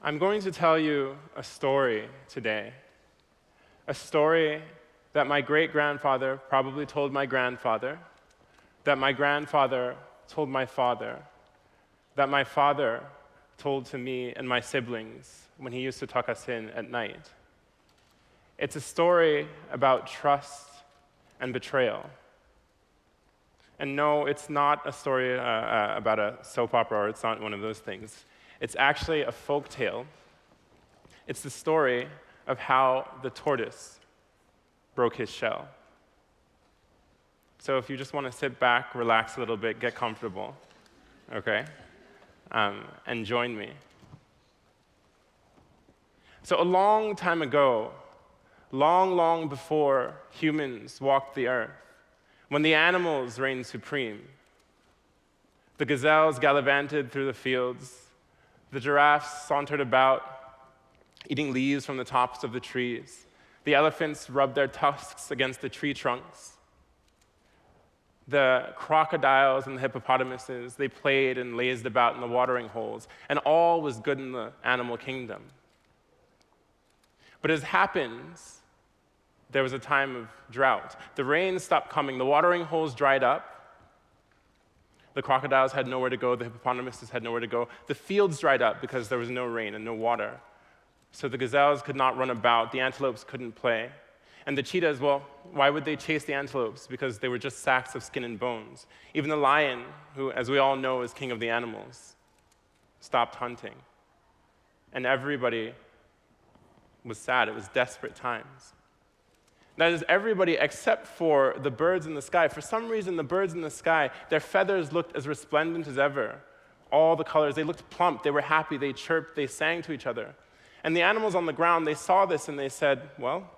I'm going to tell you a story today. A story that my great-grandfather probably told my grandfather, that my grandfather told my father, that my father told to me and my siblings when he used to tuck us in at night. It's a story about trust and betrayal. And no, it's not a story about a soap opera, or it's not one of those things. It's actually a folk tale. It's the story of how the tortoise broke his shell. So if you just want to sit back, relax a little bit, get comfortable, okay? And join me. So a long time ago, long before humans walked the earth, when the animals reigned supreme, the gazelles gallivanted through the fields, the giraffes sauntered about, eating leaves from the tops of the trees. The elephants rubbed their tusks against the tree trunks. The crocodiles and the hippopotamuses, they played and lazed about in the watering holes, and all was good in the animal kingdom. But as happens, there was a time of drought. The rain stopped coming, the watering holes dried up, the crocodiles had nowhere to go, the hippopotamuses had nowhere to go, the fields dried up because there was no rain and no water. So the gazelles could not run about, the antelopes couldn't play. And the cheetahs, well, why would they chase the antelopes? Because they were just sacks of skin and bones. Even the lion, who, as we all know, is king of the animals, stopped hunting. And everybody was sad. It was desperate times. That is, everybody except for the birds in the sky. For some reason, the birds in the sky, their feathers looked as resplendent as ever. All the colors, they looked plump, they were happy, they chirped, they sang to each other. And the animals on the ground, they saw this and they said, well,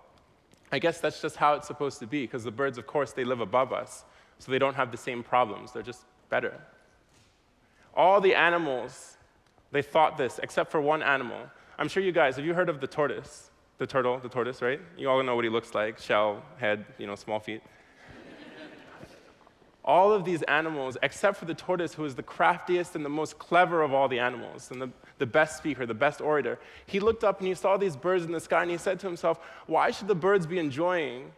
I guess that's just how it's supposed to be, because the birds, of course, they live above us, so they don't have the same problems. They're just better. All the animals, they thought this, except for one animal. I'm sure you guys, have you heard of the tortoise? The turtle, the tortoise, right? You all know what he looks like, shell, head, small feet. All of these animals, except for the tortoise, who is the craftiest and the most clever of all the animals, and the best speaker, the best orator, he looked up and he saw these birds in the sky, and he said to himself, why should the birds be enjoying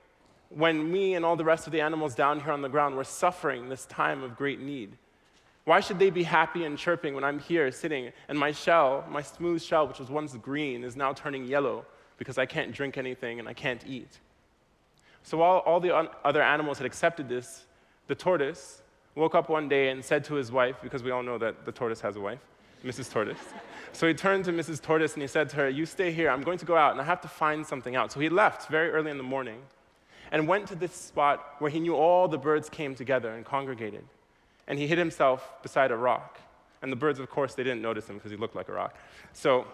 when me and all the rest of the animals down here on the ground were suffering this time of great need? Why should they be happy and chirping when I'm here sitting, and my shell, my smooth shell, which was once green, is now turning yellow because I can't drink anything and I can't eat? So while all the other animals had accepted this, the tortoise woke up one day and said to his wife, because we all know that the tortoise has a wife, Mrs. Tortoise. So he turned to Mrs. Tortoise and he said to her, you stay here, I'm going to go out and I have to find something out. So he left very early in the morning and went to this spot where he knew all the birds came together and congregated. And he hid himself beside a rock. And the birds, of course, they didn't notice him because he looked like a rock. So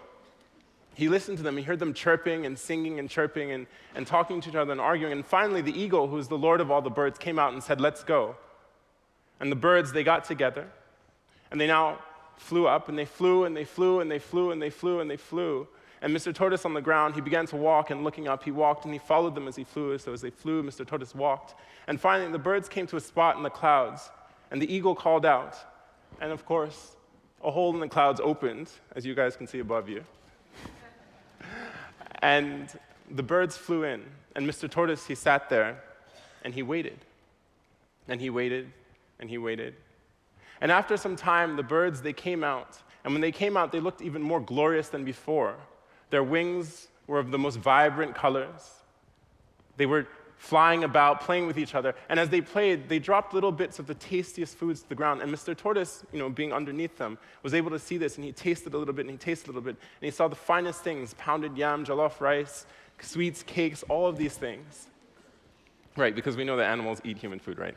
he listened to them, he heard them chirping and singing and chirping and talking to each other and arguing. And finally, the eagle, who's the lord of all the birds, came out and said, let's go. And the birds, they got together, and they now flew up, and they flew, and they flew, and they flew, and they flew, and they flew. And Mr. Tortoise on the ground, he began to walk, and looking up, he walked, and he followed them as he flew. So as they flew, Mr. Tortoise walked. And finally, the birds came to a spot in the clouds, and the eagle called out. And of course, a hole in the clouds opened, as you guys can see above you. And the birds flew in, and Mr. Tortoise, he sat there, and he waited. And he waited, and he waited. And after some time, the birds, they came out. And when they came out, they looked even more glorious than before. Their wings were of the most vibrant colors. They were flying about, playing with each other. And as they played, they dropped little bits of the tastiest foods to the ground. And Mr. Tortoise, being underneath them, was able to see this, and he tasted a little bit, and he tasted a little bit, and he saw the finest things, pounded yam, jollof rice, sweets, cakes, all of these things. Right, because we know that animals eat human food, right?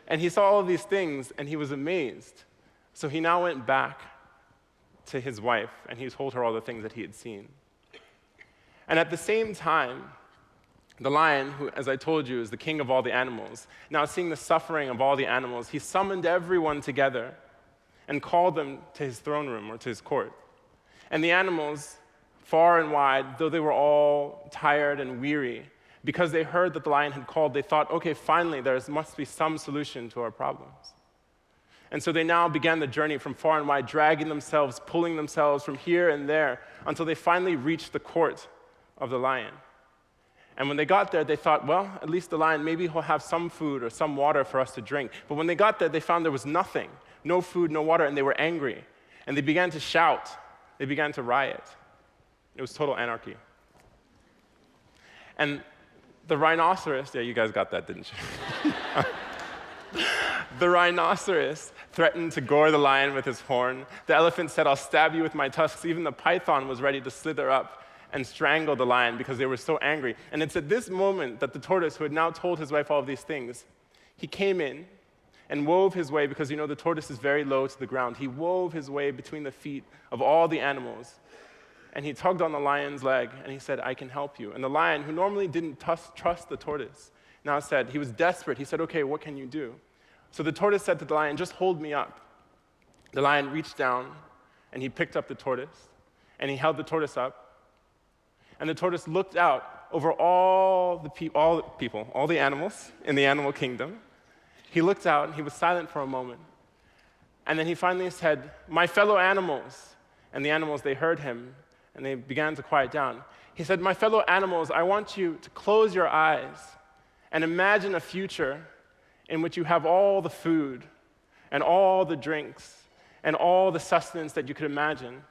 And he saw all of these things, and he was amazed. So he now went back to his wife, and he told her all the things that he had seen. And at the same time, the lion, who, as I told you, is the king of all the animals, now seeing the suffering of all the animals, he summoned everyone together and called them to his throne room or to his court. And the animals, far and wide, though they were all tired and weary, because they heard that the lion had called, they thought, okay, finally, there must be some solution to our problems. And so they now began the journey from far and wide, dragging themselves, pulling themselves from here and there, until they finally reached the court of the lion. And when they got there, they thought, well, at least the lion, maybe he'll have some food or some water for us to drink. But when they got there, they found there was nothing, no food, no water, and they were angry. And they began to shout. They began to riot. It was total anarchy. And the rhinoceros, yeah, you guys got that, didn't you? The rhinoceros threatened to gore the lion with his horn. The elephant said, I'll stab you with my tusks. Even the python was ready to slither up and strangle the lion because they were so angry. And it's at this moment that the tortoise, who had now told his wife all of these things, he came in and wove his way, because the tortoise is very low to the ground. He wove his way between the feet of all the animals. And he tugged on the lion's leg, and he said, I can help you. And the lion, who normally didn't trust the tortoise, now said, he was desperate. He said, okay, what can you do? So the tortoise said to the lion, just hold me up. The lion reached down, and he picked up the tortoise, and he held the tortoise up. And the tortoise looked out over all the animals in the animal kingdom. He looked out, and he was silent for a moment. And then he finally said, my fellow animals. And the animals, they heard him, and they began to quiet down. He said, my fellow animals, I want you to close your eyes and imagine a future in which you have all the food and all the drinks and all the sustenance that you could imagine.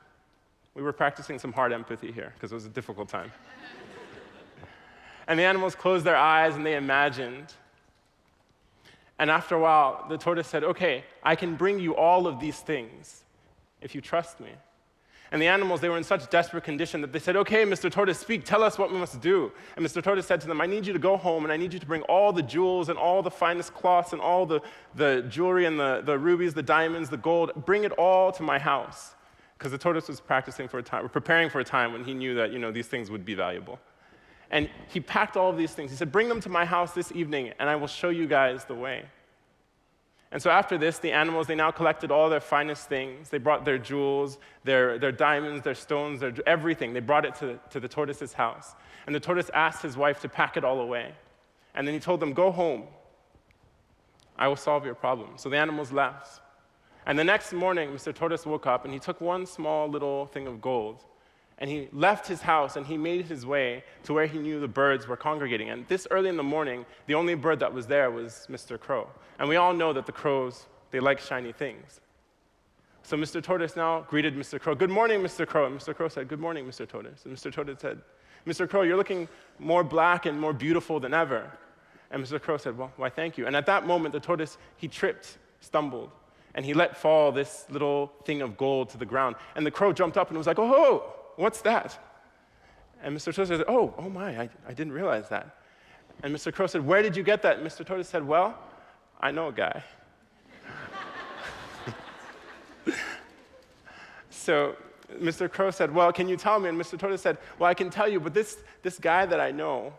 We were practicing some hard empathy here because it was a difficult time. And the animals closed their eyes and they imagined. And after a while, the tortoise said, okay, I can bring you all of these things if you trust me. And the animals, they were in such desperate condition that they said, okay, Mr. Tortoise, speak, tell us what we must do. And Mr. Tortoise said to them, I need you to go home, and I need you to bring all the jewels and all the finest cloths and all the jewelry and the rubies, the diamonds, the gold. Bring it all to my house. Because the tortoise was preparing for a time when he knew that these things would be valuable. And he packed all of these things. He said, bring them to my house this evening, and I will show you guys the way. And so after this, the animals, they now collected all their finest things. They brought their jewels, their diamonds, their stones, their everything. They brought it to the tortoise's house. And the tortoise asked his wife to pack it all away. And then he told them, go home. I will solve your problem. So the animals left. And the next morning, Mr. Tortoise woke up, and he took one small little thing of gold. And he left his house, and he made his way to where he knew the birds were congregating. And this early in the morning, the only bird that was there was Mr. Crow. And we all know that the crows, they like shiny things. So Mr. Tortoise now greeted Mr. Crow. Good morning, Mr. Crow. And Mr. Crow said, good morning, Mr. Tortoise. And Mr. Tortoise said, Mr. Crow, you're looking more black and more beautiful than ever. And Mr. Crow said, well, why, thank you. And at that moment, the tortoise, he tripped, stumbled, and he let fall this little thing of gold to the ground. And the crow jumped up and was like, oh, what's that? And Mr. Tortoise said, oh my, I didn't realize that. And Mr. Crow said, where did you get that? And Mr. Tortoise said, well, I know a guy. So Mr. Crow said, well, can you tell me? And Mr. Tortoise said, well, I can tell you, but this guy that I know,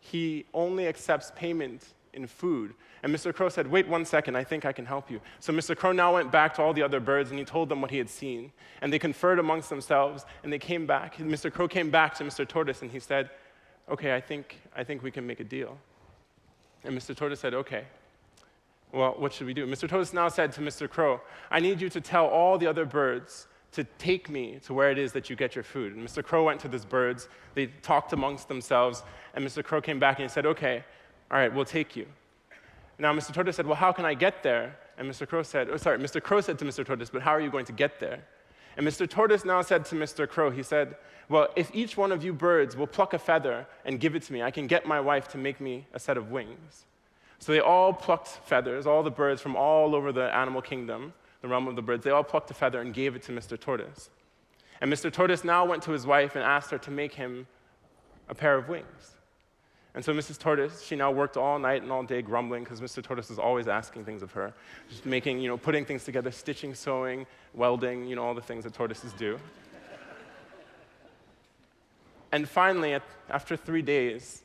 he only accepts payment in food. And Mr. Crow said, wait 1 second, I think I can help you. So Mr. Crow now went back to all the other birds, and he told them what he had seen. And they conferred amongst themselves, and they came back. And Mr. Crow came back to Mr. Tortoise, and he said, okay, I think we can make a deal. And Mr. Tortoise said, okay, well, what should we do? Mr. Tortoise now said to Mr. Crow, I need you to tell all the other birds to take me to where it is that you get your food. And Mr. Crow went to these birds. They talked amongst themselves, and Mr. Crow came back, and he said, okay, all right, we'll take you. Now, Mr. Tortoise said, well, how can I get there? And Mr. Crow said to Mr. Tortoise, but how are you going to get there? And Mr. Tortoise now said to Mr. Crow, he said, well, if each one of you birds will pluck a feather and give it to me, I can get my wife to make me a set of wings. So they all plucked feathers, all the birds from all over the animal kingdom, the realm of the birds, they all plucked a feather and gave it to Mr. Tortoise. And Mr. Tortoise now went to his wife and asked her to make him a pair of wings. And so Mrs. Tortoise, she now worked all night and all day grumbling because Mr. Tortoise was always asking things of her, just making, putting things together, stitching, sewing, welding, all the things that tortoises do. And finally, after 3 days,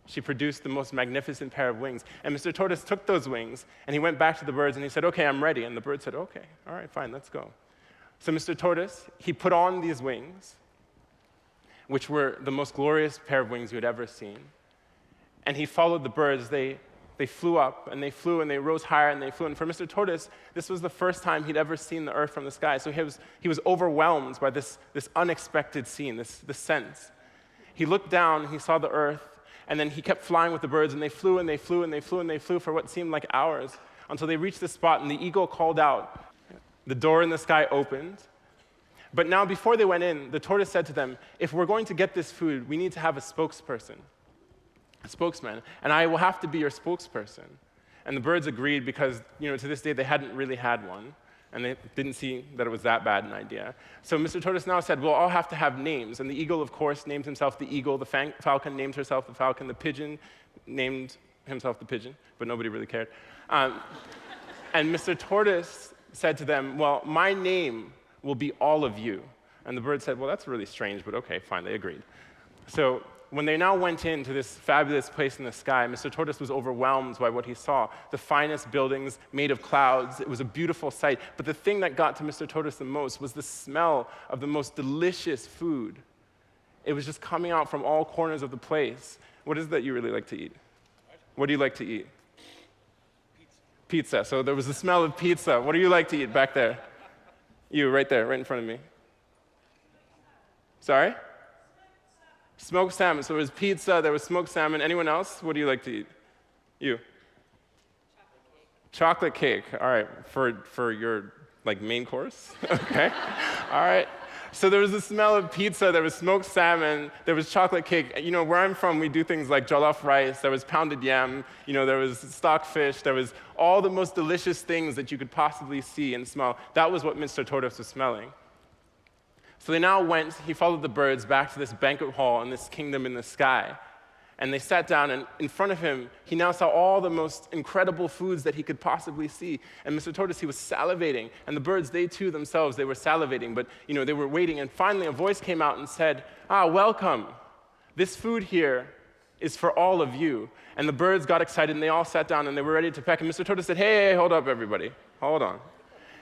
she produced the most magnificent pair of wings. And Mr. Tortoise took those wings, and he went back to the birds, and he said, okay, I'm ready. And the bird said, okay, all right, fine, let's go. So Mr. Tortoise, he put on these wings, which were the most glorious pair of wings you had ever seen. And he followed the birds. They they flew up, and they flew, and they rose higher, and they flew. And for Mr. Tortoise, this was the first time he'd ever seen the earth from the sky. So he was overwhelmed by this unexpected scene, this sense. He looked down, and he saw the earth, and then he kept flying with the birds, and they flew, and they flew, and they flew, and they flew for what seemed like hours, until they reached the spot, and the eagle called out. The door in the sky opened. But now, before they went in, the tortoise said to them, if we're going to get this food, we need to have a spokesperson. A spokesman, and I will have to be your spokesperson. And the birds agreed because, to this day, they hadn't really had one, and they didn't see that it was that bad an idea. So Mr. Tortoise now said, we'll all have to have names. And the eagle, of course, named himself the eagle. The falcon named herself the falcon. The pigeon named himself the pigeon, but nobody really cared. And Mr. Tortoise said to them, well, my name will be all of you. And the birds said, well, that's really strange, but okay, fine, they agreed. So when they now went into this fabulous place in the sky, Mr. Tortoise was overwhelmed by what he saw. The finest buildings made of clouds. It was a beautiful sight. But the thing that got to Mr. Tortoise the most was the smell of the most delicious food. It was just coming out from all corners of the place. What is it that you really like to eat? What do you like to eat? Pizza. So there was the smell of pizza. What do you like to eat back there? You, right there, right in front of me. Sorry? Smoked salmon. So there was pizza, there was smoked salmon. Anyone else? What do you like to eat? You? Chocolate cake. All right, for your main course? Okay. All right. So there was the smell of pizza, there was smoked salmon, there was chocolate cake. Where I'm from, we do things like jollof rice, there was pounded yam, there was stockfish, there was all the most delicious things that you could possibly see and smell. That was what Mr. Tortoise was smelling. So they now went, he followed the birds back to this banquet hall in this kingdom in the sky. And they sat down, and in front of him, he now saw all the most incredible foods that he could possibly see. And Mr. Tortoise, he was salivating. And the birds, they too themselves, they were salivating, but they were waiting. And finally, a voice came out and said, welcome. This food here is for all of you. And the birds got excited, and they all sat down, and they were ready to peck. And Mr. Tortoise said, hey, hold up, everybody. Hold on.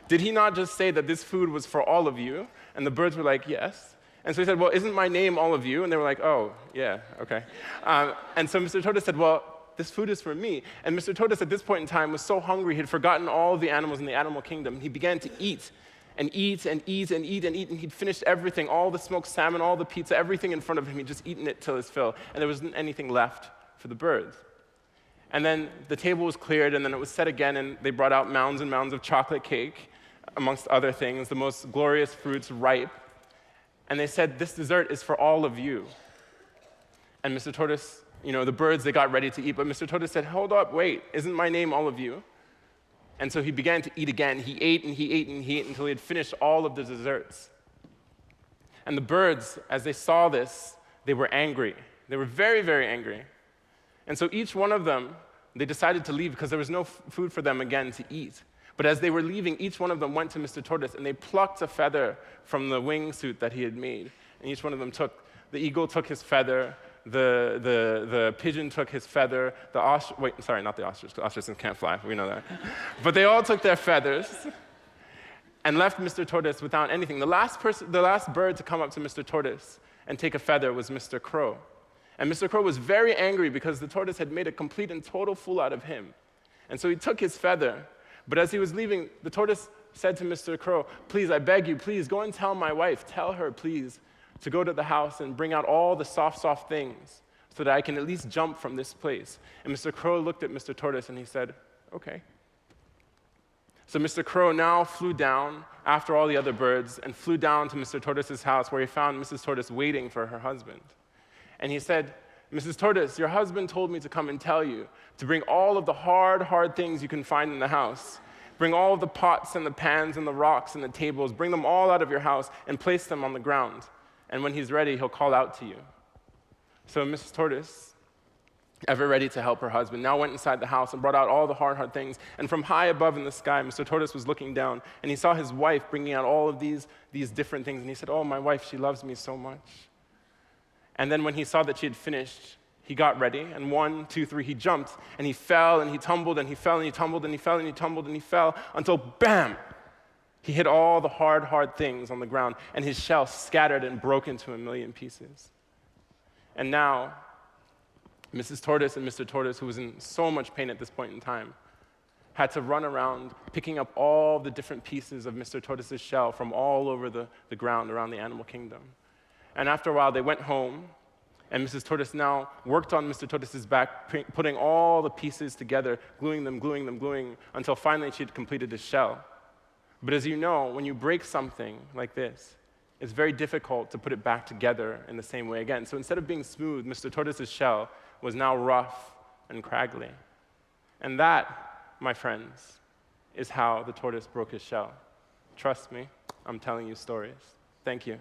Did he not just say that this food was for all of you? And the birds were like, yes. And so he said, well, isn't my name all of you? And they were like, oh, yeah, okay. And so Mr. Tortoise said, well, this food is for me. And Mr. Tortoise at this point in time was so hungry, he had forgotten all of the animals in the animal kingdom. He began to eat and eat and eat and eat and eat, and he'd finished everything, all the smoked salmon, all the pizza, everything in front of him. He'd just eaten it till his fill, and there wasn't anything left for the birds. And then the table was cleared, and then it was set again, and they brought out mounds and mounds of chocolate cake, amongst other things, the most glorious fruits ripe. And they said, this dessert is for all of you. And Mr. Tortoise, the birds, they got ready to eat, but Mr. Tortoise said, hold up, wait, isn't my name all of you? And so he began to eat again. He ate and he ate and he ate until he had finished all of the desserts. And the birds, as they saw this, they were angry. They were very, very angry. And so each one of them, they decided to leave because there was no food for them again to eat. But as they were leaving, each one of them went to Mr. Tortoise, and they plucked a feather from the wingsuit that he had made. And each one of them the eagle took his feather, the pigeon took his feather, the ostriches can't fly, we know that. But they all took their feathers and left Mr. Tortoise without anything. The last bird to come up to Mr. Tortoise and take a feather was Mr. Crow. And Mr. Crow was very angry because the tortoise had made a complete and total fool out of him. And so he took his feather. But as he was leaving, the tortoise said to Mr. Crow, please, I beg you, please, go and tell my wife, tell her, please, to go to the house and bring out all the soft, soft things so that I can at least jump from this place. And Mr. Crow looked at Mr. Tortoise and he said, okay. So Mr. Crow now flew down after all the other birds and flew down to Mr. Tortoise's house where he found Mrs. Tortoise waiting for her husband. And he said, Mrs. Tortoise, your husband told me to come and tell you to bring all of the hard things you can find in the house. Bring all of the pots and the pans and the rocks and the tables. Bring them all out of your house and place them on the ground. And when he's ready, he'll call out to you. So Mrs. Tortoise, ever ready to help her husband, now went inside the house and brought out all the hard things. And from high above in the sky, Mr. Tortoise was looking down, and he saw his wife bringing out all of these different things. And he said, oh, my wife, she loves me so much. And then when he saw that she had finished, he got ready, and 1, 2, 3, he jumped, and he fell, and he tumbled, and he fell, and he tumbled, and he fell, and he tumbled, and he fell, until bam! He hit all the hard things on the ground, and his shell scattered and broke into 1,000,000 pieces. And now, Mrs. Tortoise and Mr. Tortoise, who was in so much pain at this point in time, had to run around picking up all the different pieces of Mr. Tortoise's shell from all over the ground around the animal kingdom. And after a while, they went home, and Mrs. Tortoise now worked on Mr. Tortoise's back, putting all the pieces together, gluing them, until finally she had completed his shell. But as you know, when you break something like this, it's very difficult to put it back together in the same way again. So instead of being smooth, Mr. Tortoise's shell was now rough and craggly. And that, my friends, is how the tortoise broke his shell. Trust me, I'm telling you stories. Thank you.